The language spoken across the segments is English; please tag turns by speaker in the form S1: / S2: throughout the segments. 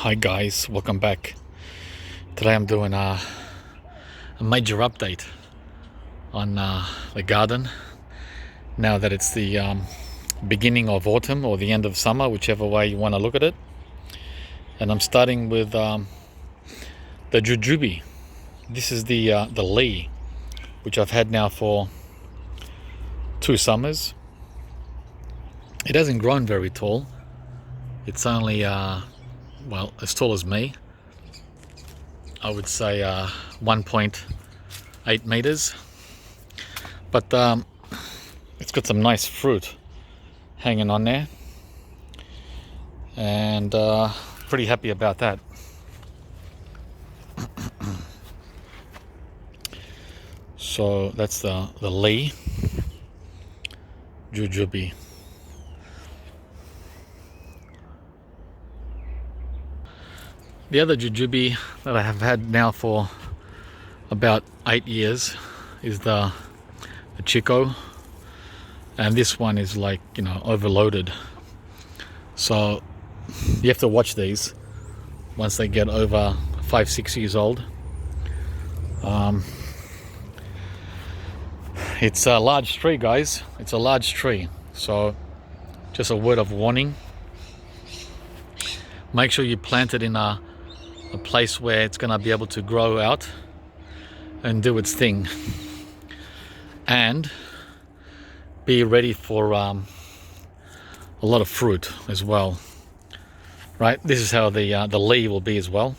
S1: Hi guys, welcome back. Today I'm doing a major update on the garden now that it's the beginning of autumn or the end of summer, whichever way you want to look at it. And I'm starting with the Jujube. This is the Lee, which I've had now for 2 summers. It hasn't grown very tall. It's only well, as tall as me. I would say 1.8 meters, but it's got some nice fruit hanging on there, and pretty happy about that. So that's the Lee Jujube. The other Jujube that I have had now for about 8 years is the Chico, and this one is like, overloaded. So you have to watch these once they get over 5-6 years old. It's a large tree, guys. It's a large tree, so just a word of warning. Make sure you plant it in a place where it's going to be able to grow out and do its thing, and be ready for a lot of fruit as well. Right, this is how the Lee will be as well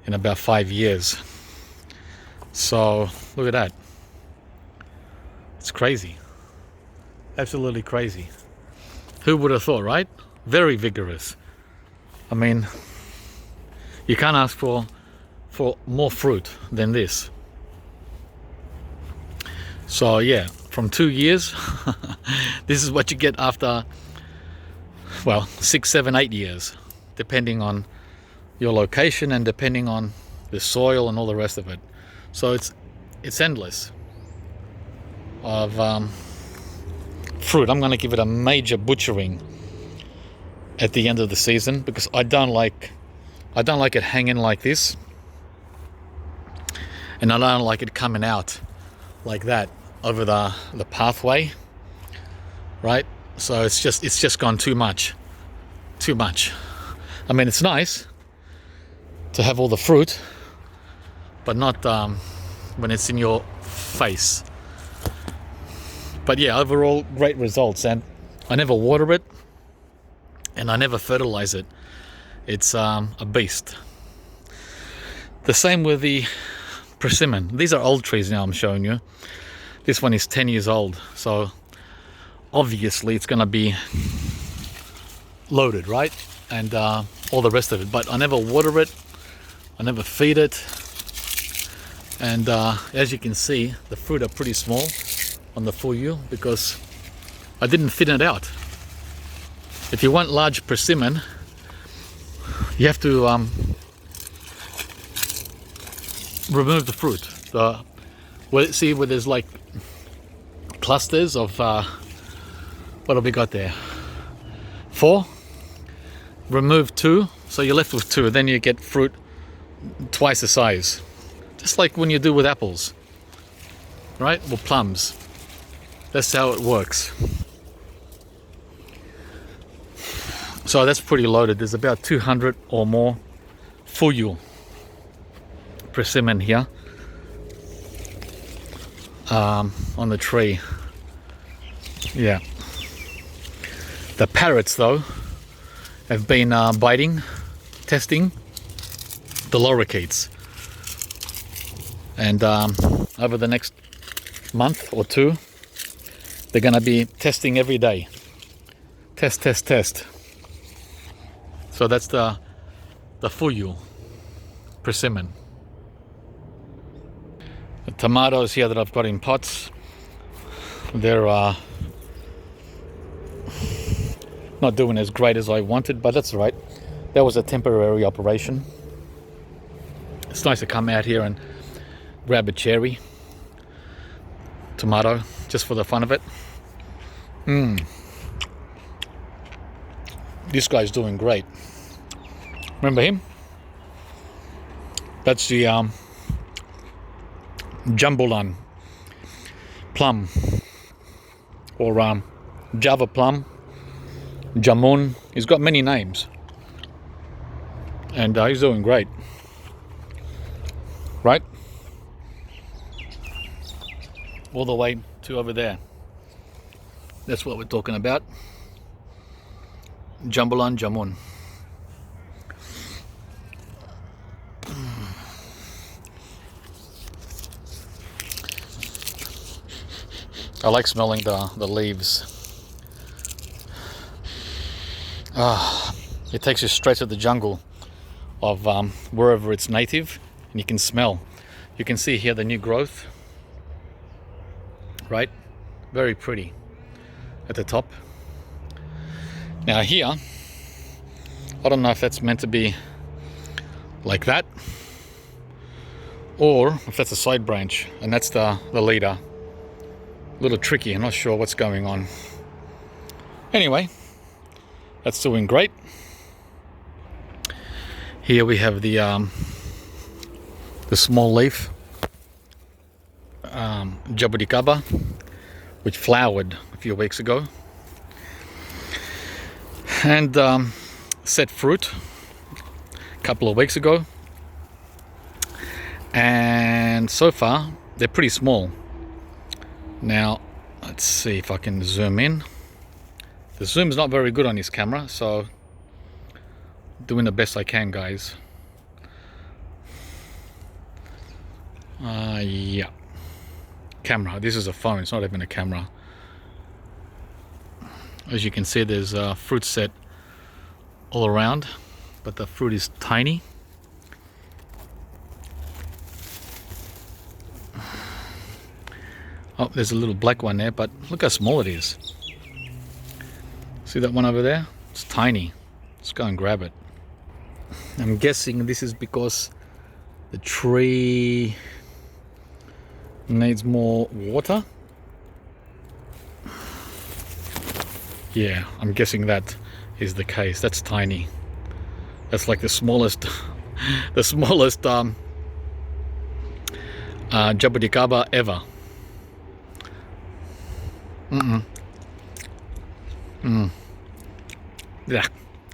S1: in about 5 years. So look at that. It's crazy, absolutely crazy. Who would have thought, right? Very vigorous. I mean, you can't ask for more fruit than this. So yeah, from 2 years, this is what you get after, well, 6, 7, 8 years, depending on your location and depending on the soil and all the rest of it. So it's endless of fruit. I'm going to give it a major butchering at the end of the season, because I don't like it hanging like this, and I don't like it coming out like that over the pathway, right? So it's just gone too much. I mean, it's nice to have all the fruit, but not when it's in your face. But yeah, overall great results, and I never water it and I never fertilize it. It's a beast. The same with the persimmon. These are old trees now I'm showing you. This one is 10 years old, so obviously it's going to be loaded, right? And all the rest of it. But I never water it, I never feed it, and as you can see, the fruit are pretty small on the full because I didn't thin it out. If you want large persimmon, you have to remove the fruit. See where there's like clusters of what have we got there? 4. Remove 2, so you're left with 2. Then you get fruit twice the size, just like when you do with apples, right? Or plums. That's how it works. So that's pretty loaded. There's about 200 or more full persimmon here on the tree. Yeah. The parrots, though, have been biting, testing the lorikeets. And over the next month or 2, they're going to be testing every day. Test. So that's the full persimmon. The tomatoes here that I've got in pots, they're not doing as great as I wanted, but that's all right. That was a temporary operation. It's nice to come out here and grab a cherry tomato just for the fun of it. This guy's doing great. Remember him? That's the Jambalayan plum, or Java plum, Jamun. He's got many names, and he's doing great, right? All the way to over there. That's what we're talking about. Jambalayan Jamun. I like smelling the leaves. It takes you straight to the jungle of wherever it's native, and you can smell. You can see here the new growth, right? Very pretty at the top. Now here, I don't know if that's meant to be like that, or if that's a side branch, and that's the leader. A little tricky, I'm not sure what's going on. Anyway, that's doing great. Here we have the small leaf Jambalayan, which flowered a few weeks ago, and set fruit a couple of weeks ago, and so far they're pretty small. Now let's see if I can zoom in. The zoom's not very good on this camera, so doing the best I can, guys. Yeah, camera, this is a phone, it's not even a camera. As you can see, there's a fruit set all around, but the fruit is tiny. Oh, there's a little black one there, but look how small it is. See that one over there? It's tiny. Let's go and grab it. I'm guessing this is because the tree needs more water. Yeah, I'm guessing that is the case. That's tiny. That's like the smallest Jambalayan ever. Yeah,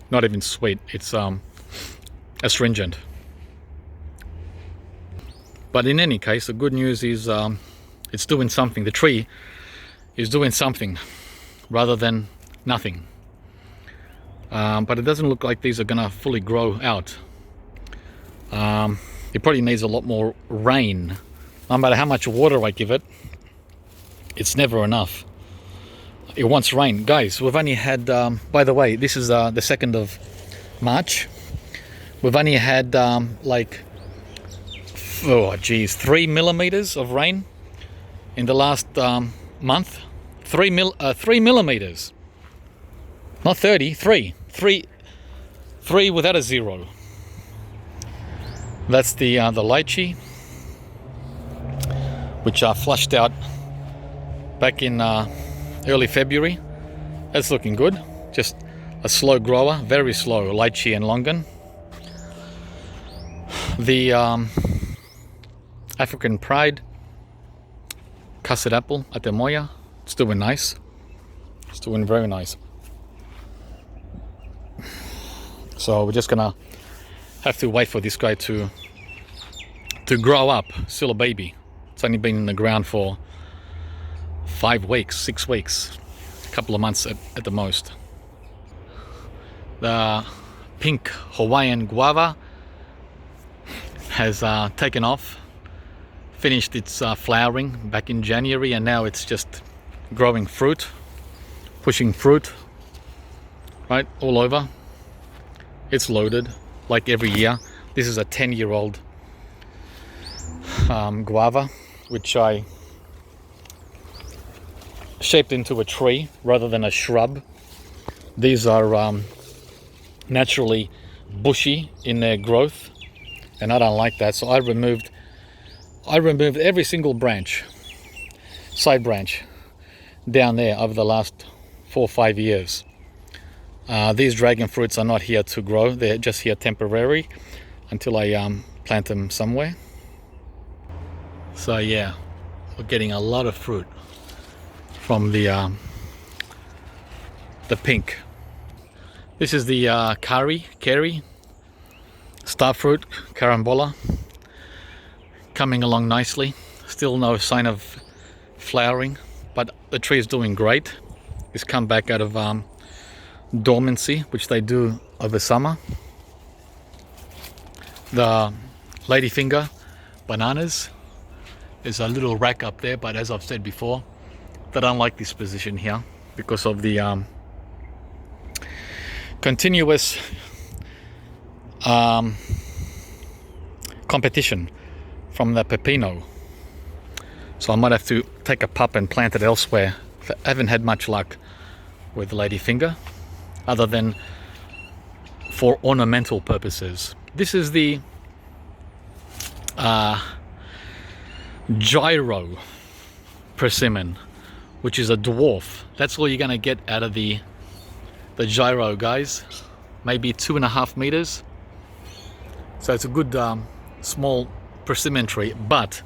S1: not even sweet. It's astringent. But in any case, the good news is it's doing something. The tree is doing something rather than nothing. But it doesn't look like these are gonna fully grow out. It probably needs a lot more rain. No matter how much water I give it, it's never enough. It wants rain. Guys, we've only had, by the way, this is the 2nd of March. We've only had like, oh geez, 3 millimeters of rain in the last month. 3 millimeters. Not 30, 3 without a zero. That's the lychee, which flushed out back in early February. That's looking good. Just a slow grower, very slow, lychee and longan. The African Pride custard apple Atemoya, it's doing nice. It's doing very nice. So we're just gonna have to wait for this guy to grow up. Still a baby. It's only been in the ground for 5 weeks, 6 weeks, a couple of months at the most. The pink Hawaiian guava has taken off, finished its flowering back in January, and now it's just growing fruit, pushing fruit right all over. It's loaded like every year. This is a 10-year-old guava, which I shaped into a tree rather than a shrub. These are naturally bushy in their growth, and I don't like that, so I removed every single branch, side branch down there over the last 4 or 5 years. These dragon fruits are not here to grow, they're just here temporary until I plant them somewhere. So yeah, we're getting a lot of fruit from the pink. This is the Kari star fruit, Carambola, coming along nicely. Still no sign of flowering, but the tree is doing great. It's come back out of dormancy, which they do over summer. The Ladyfinger Bananas, there's a little rack up there, but as I've said before, I don't like this position here because of the continuous competition from the pepino. So I might have to take a pup and plant it elsewhere. I haven't had much luck with Ladyfinger other than for ornamental purposes. This is the Gyro Persimmon, which is a dwarf. That's all you're going to get out of the gyro, guys. Maybe 2.5 meters. So it's a good small persimmon tree, but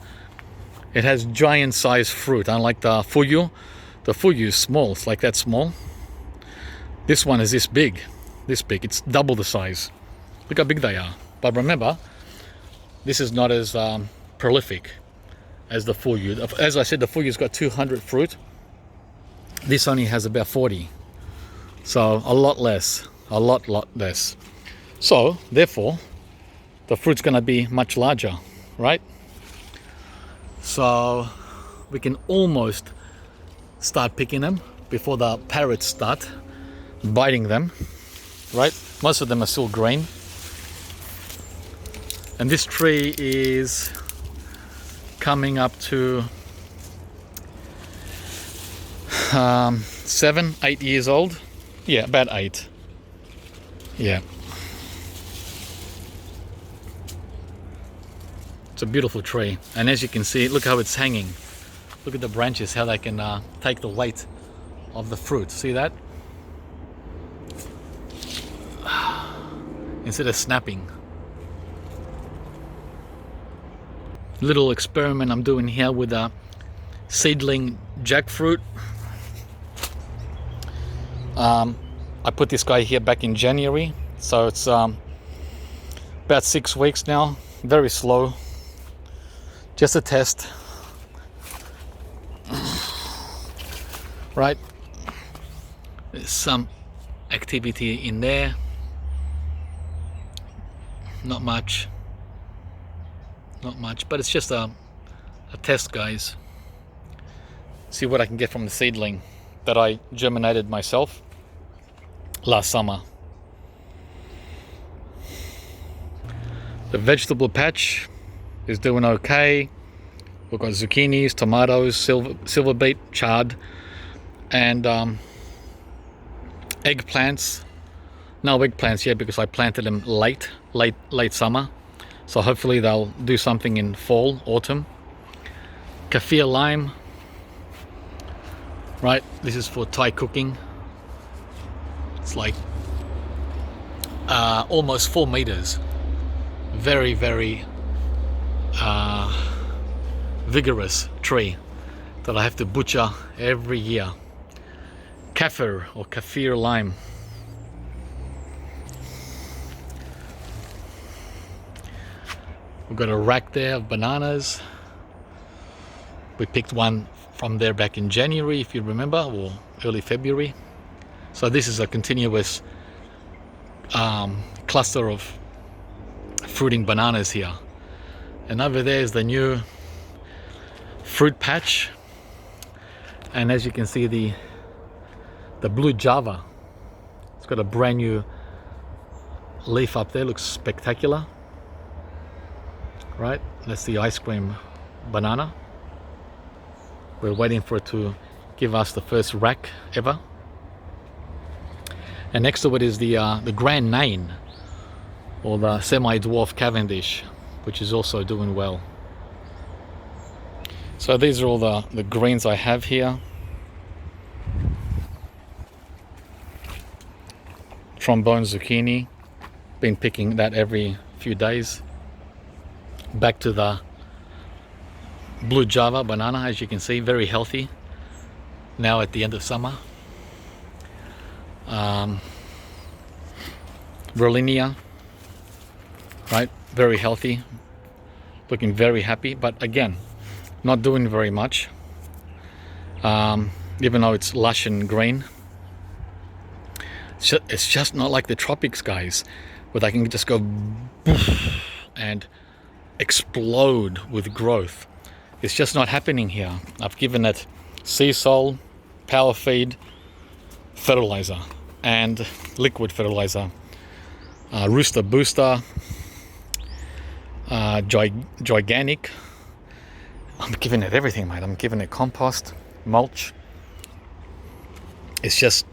S1: it has giant size fruit, unlike the fuyu. The fuyu is small, it's like that small. This one is this big, it's double the size. Look how big they are. But remember, this is not as prolific as the fuyu. As I said, the fuyu's got 200 fruit. This only has about 40. So a lot less, a lot less. So therefore, the fruit's gonna be much larger, right? So we can almost start picking them before the parrots start biting them, right? Most of them are still green. And this tree is coming up to 7, 8 years old. Yeah, about 8. Yeah. It's a beautiful tree, and as you can see, look how it's hanging. Look at the branches, how they can take the weight of the fruit. See that? Instead of snapping. Little experiment I'm doing here with a Seedling Jackfruit. I put this guy here back in January, so it's about 6 weeks now. Very slow. Just a test, right? There's some activity in there. Not much, but it's just a test, guys. See what I can get from the seedling that I germinated myself last summer. The vegetable patch is doing okay. We've got zucchinis, tomatoes, silver beet, chard, and eggplants. No eggplants yet because I planted them late summer. So hopefully they'll do something in fall, autumn. Kaffir lime. Right, this is for Thai cooking. It's like almost 4 meters. Very, very vigorous tree that I have to butcher every year. Kaffir or Kaffir lime. We've got a rack there of bananas. We picked one from there back in January, if you remember, or early February. So this is a continuous cluster of fruiting bananas here. And over there is the new fruit patch. And as you can see, the blue Java, it's got a brand new leaf up there, looks spectacular. Right, that's the ice cream banana. We're waiting for it to give us the first rack ever. And next to it is the Grand Nain, or the semi-dwarf Cavendish, which is also doing well. So these are all the greens I have here. trombone zucchini, been picking that every few days. Back to the blue Java banana, as you can see, very healthy now at the end of summer. Rollinia, right, very healthy, looking very happy, but again, not doing very much, even though it's lush and green. It's just not like the tropics, guys, where they can just go and explode with growth. It's just not happening here. I've given it sea sol, power feed, fertilizer, and liquid fertilizer, rooster booster, gigantic. I'm giving it everything, mate. I'm giving it compost, mulch. It's just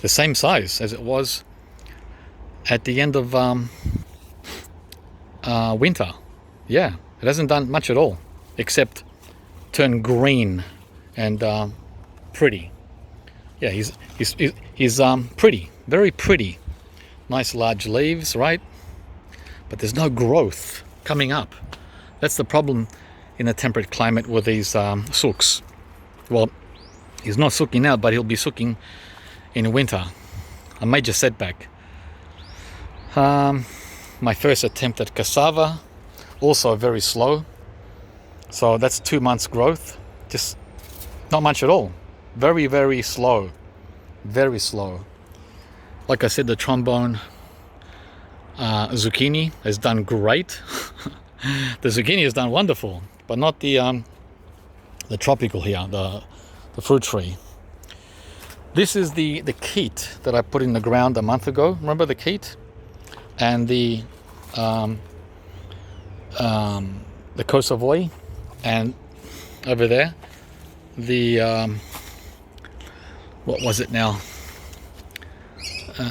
S1: the same size as it was at the end of winter. Yeah, it hasn't done much at all except turn green and pretty. Yeah, he's pretty, very pretty. Nice large leaves, right? But there's no growth coming up. That's the problem in a temperate climate with these sooks. Well, he's not sooking now, but he'll be sooking in winter. A major setback. My first attempt at cassava, also very slow. So that's 2 months growth. Just not much at all. Very, very slow. Very slow. Like I said, the trombone zucchini has done great. The zucchini has done wonderful, but not the tropical here, the fruit tree. This is the keat that I put in the ground a month ago. Remember the keat? And the Kosovoy, and over there the what was it now?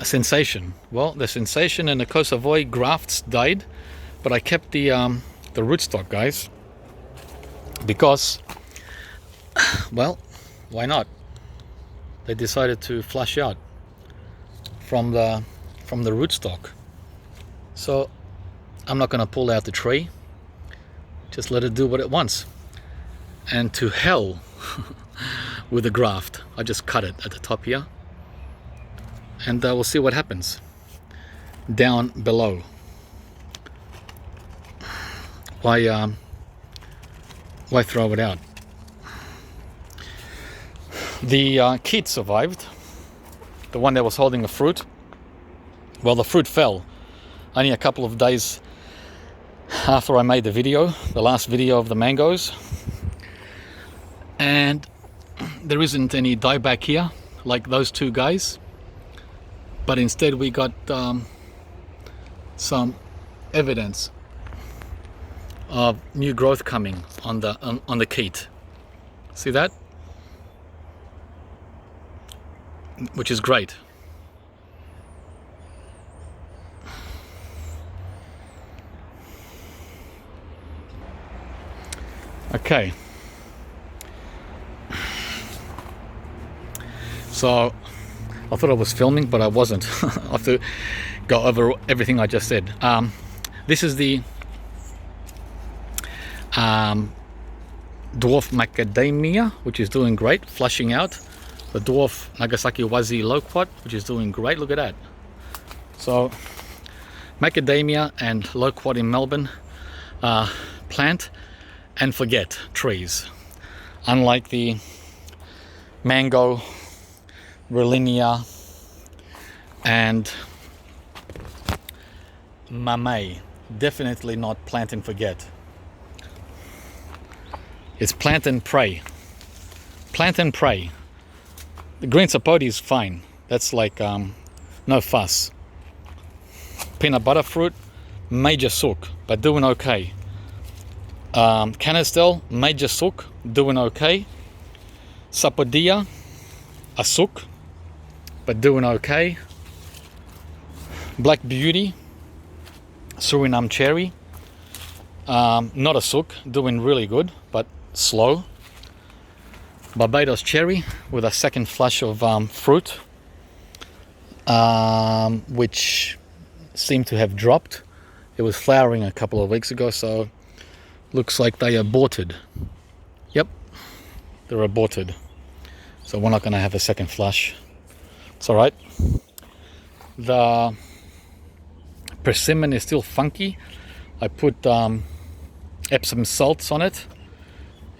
S1: Sensation. Well, the Sensation and the Kosovoy grafts died, but I kept the rootstock, guys, because, well, why not? They decided to flush out from the rootstock. So I'm not going to pull out the tree, just let it do what it wants. And to hell with the graft. I just cut it at the top here, and we'll see what happens down below. Why throw it out? The keat survived, the one that was holding the fruit. Well, the fruit fell only a couple of days after I made the video, the last video of the mangoes, and there isn't any dieback here like those two guys, but instead we got some evidence of new growth coming on the keat. See that? Which is great. Okay, so I thought I was filming, but I wasn't. I have to go over everything I just said. This is the Dwarf Macadamia, which is doing great, flushing out. The Dwarf Nagasaki Wazi Loquat, which is doing great. Look at that. So Macadamia and Loquat in Melbourne, plant and forget trees. Unlike the mango, Rollinia, and Mamey, definitely not plant and forget. It's plant and pray. Plant and pray. The green Sapote is fine. That's like no fuss. Peanut butter fruit, major sook, but doing okay. Canistel, major sook, doing okay. Sapote, a sook, but doing okay. Black Beauty, Suriname Cherry, not a sook, doing really good, but slow. Barbados Cherry with a second flush of fruit. which seem to have dropped. It was flowering a couple of weeks ago, so looks like they aborted. Yep, they're aborted. So we're not going to have a second flush. It's all right. The persimmon is still funky. I put Epsom salts on it.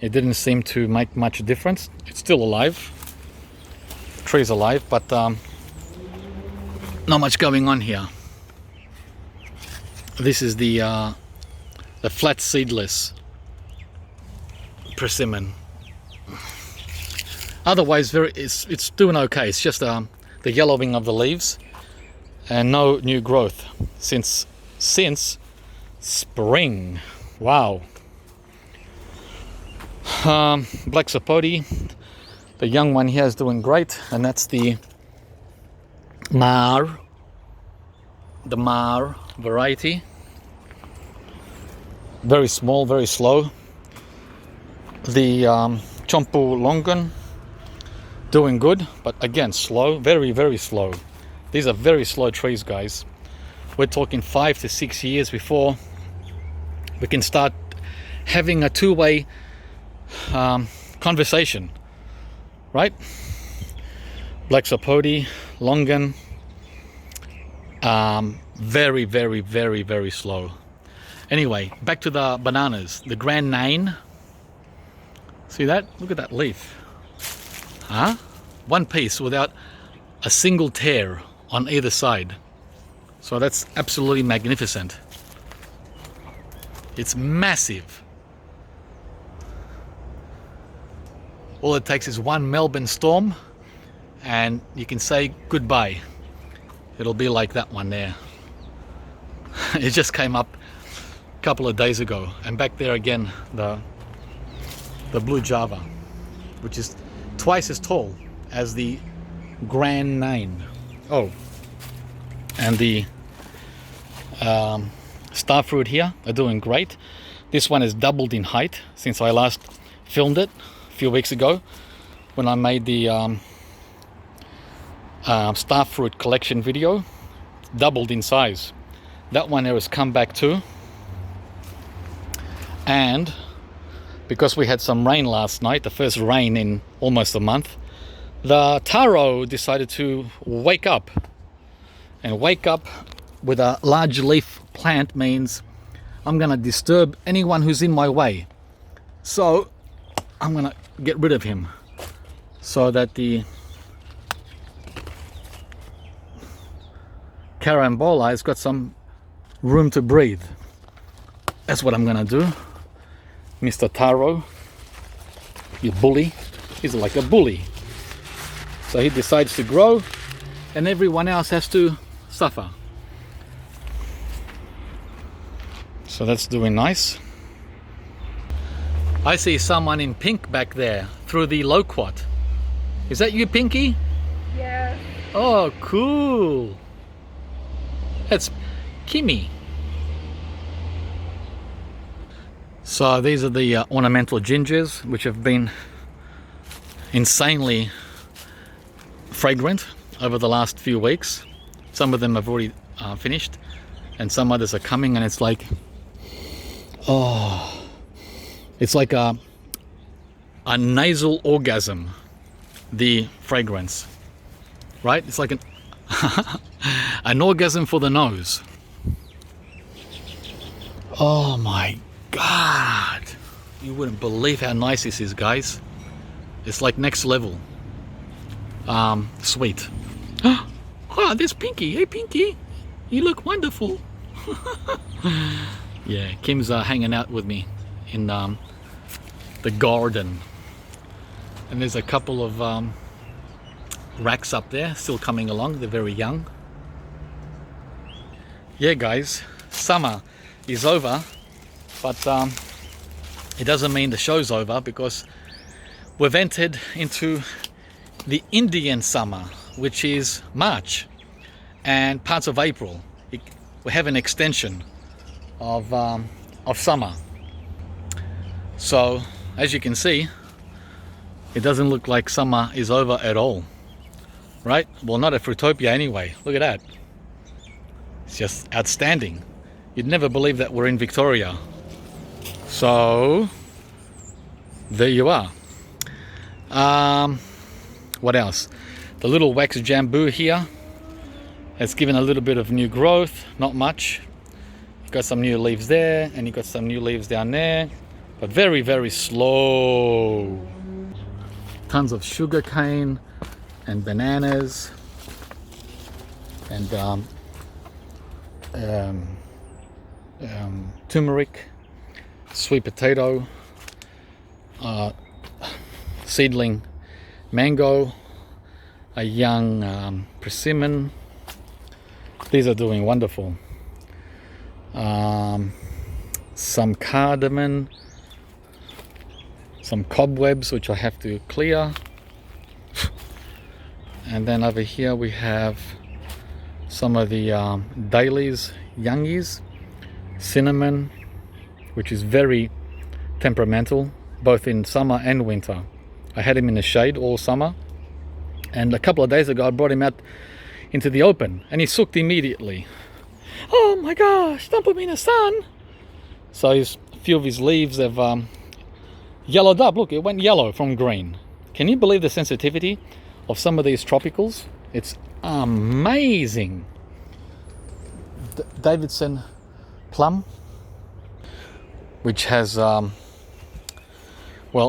S1: It didn't seem to make much difference. It's still alive. The tree's alive, but not much going on here. This is the flat seedless persimmon. Otherwise, it's doing okay. It's just the yellowing of the leaves and no new growth since spring. Wow. Black Sapote, the young one here is doing great, and that's the Mar variety. Very small, very slow. The Chompu Longan, doing good, but again slow, very, very slow. These are very slow trees, guys. We're talking 5 to 6 years before we can start having a two-way conversation, right? Black Sapote, Longan, very, very, very, very slow. Anyway, back to the bananas. The Grand Nain. See that? Look at that leaf. Huh? One piece without a single tear on either side. So that's absolutely magnificent. It's massive. All it takes is one Melbourne storm and you can say goodbye. It'll be like that one there. It just came up a couple of days ago. And back there again, the blue Java, which is twice as tall as the Grand Nain. Oh, and the starfruit here are doing great. This one has doubled in height since I last filmed it a few weeks ago when I made the starfruit collection video. Doubled in size. That one there has come back too. And because we had some rain last night, the first rain in almost a month, the taro decided to wake up. And wake up with a large leaf plant means I'm gonna disturb anyone who's in my way. So I'm gonna get rid of him so that the Carambola has got some room to breathe. That's what I'm gonna do. Mr. Taro, you bully. He's like a bully. So he decides to grow and everyone else has to suffer. So that's doing nice. I see someone in pink back there through the loquat. Is that you, Pinky?
S2: Yeah.
S1: Oh, cool. That's Kimmy. So these are the ornamental gingers, which have been insanely fragrant over the last few weeks. Some of them have already finished and some others are coming, and it's like, oh, it's like a nasal orgasm, the fragrance, right? It's like an orgasm for the nose. Oh my God, you wouldn't believe how nice this is, guys. It's like next level sweet. Oh, there's Pinky. Hey Pinky, you look wonderful. Yeah, Kim's hanging out with me in the garden, and there's a couple of racks up there still coming along. They're very young. Yeah guys, summer is over, but it doesn't mean the show's over, because we've entered into the Indian summer, which is March and parts of April. We have an extension of summer. So as you can see, it doesn't look like summer is over at all. right? Well, not a Fruitopia anyway. Look at that. It's just outstanding. You'd never believe that we're in Victoria. So there you are. What else? The little wax jambu here has given a little bit of new growth, not much. You've got some new leaves there, and you've got some new leaves down there, but very, very slow. Tons of sugar cane and bananas and turmeric, sweet potato, seedling mango, a young persimmon. These are doing wonderful. Some cardamom, some cobwebs which I have to clear, and then over here we have some of the Dailies, Youngis, cinnamon, which is very temperamental both in summer and winter. I had him in the shade all summer, and a couple of days ago I brought him out into the open and he sucked immediately. Oh my gosh, don't put me in the sun. So a few of his leaves have yellowed up. Look, it went yellow from green. Can you believe the sensitivity of some of these tropicals? It's amazing. Davidson plum, which has well,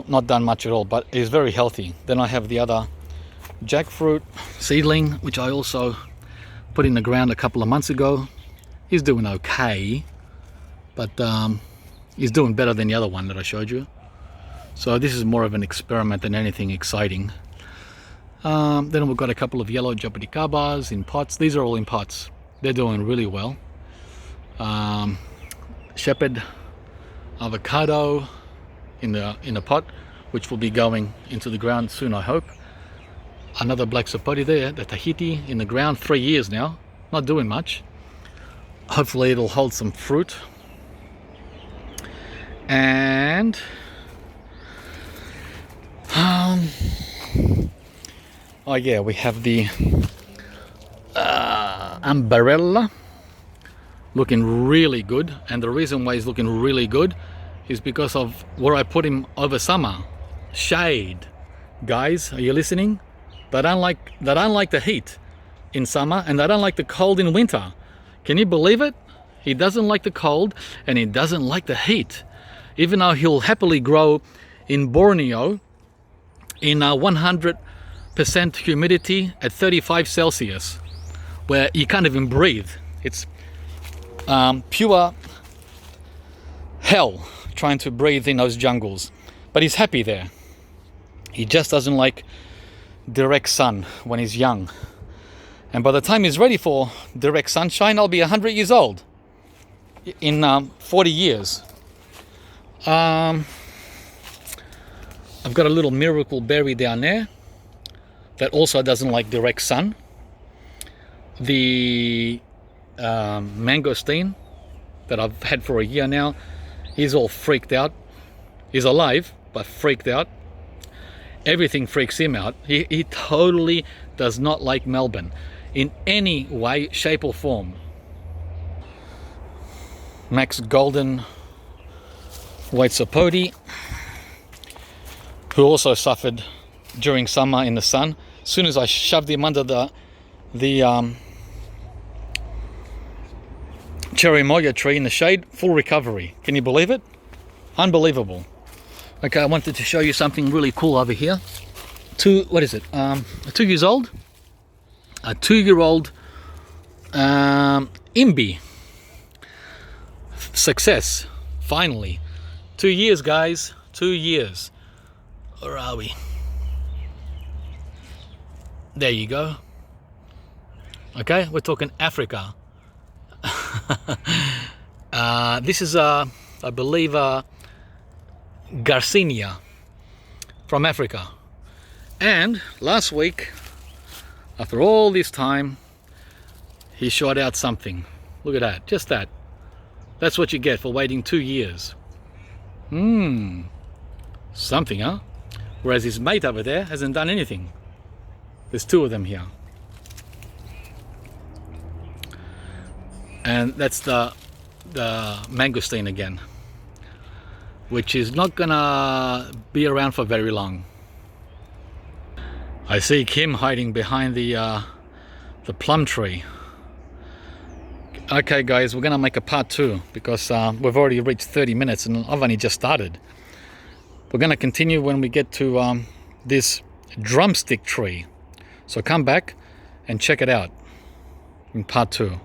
S1: not done much at all, but is very healthy. Then I have the other jackfruit seedling, which I also put in the ground a couple of months ago. He's doing okay, but he's doing better than the other one that I showed you. So this is more of an experiment than anything exciting. Then we've got a couple of yellow jabuticabas in pots. These are all in pots. They're doing really well. Shepherd avocado in a pot, which will be going into the ground soon, I hope. Another black sapote there, the Tahiti, in the ground, 3 years now, not doing much. Hopefully it'll hold some fruit. And oh yeah, we have the umbrella looking really good, and the reason why he's looking really good is because of where I put him over summer. Shade. Guys, are you listening? They don't like the heat in summer, and they don't like the cold in winter. Can you believe it? He doesn't like the cold and he doesn't like the heat. Even though he'll happily grow in Borneo in 100% humidity at 35 Celsius, where you can't even breathe. It's pure hell trying to breathe in those jungles. But he's happy there. He just doesn't like direct sun when he's young. And by the time he's ready for direct sunshine, I'll be 100 years old in 40 years. I've got a little miracle berry down there that also doesn't like direct sun. The mangosteen that I've had for a year now, he's all freaked out. He's alive, but freaked out. Everything freaks him out. He totally does not like Melbourne in any way, shape or form. Max Golden White Sapote, who also suffered during summer in the sun. As soon as I shoved him under the cherry moya tree in the shade, full recovery. Can you believe it? Unbelievable. Okay, I wanted to show you something really cool over here. 2 years old? A 2-year-old imbi. Success, finally. 2 years, guys, 2 years. Where are we? There you go. Okay, we're talking Africa. This is, I believe, Garcinia from Africa. And last week, after all this time, he shot out something. Look at that, just that. That's what you get for waiting 2 years. Something, huh? Whereas his mate over there hasn't done anything. There's 2 of them here. And that's the mangosteen again, which is not gonna be around for very long. I see Kim hiding behind the plum tree. Okay guys, we're gonna make a part 2 because we've already reached 30 minutes and I've only just started. We're gonna continue when we get to this drumstick tree. So come back and check it out in part 2.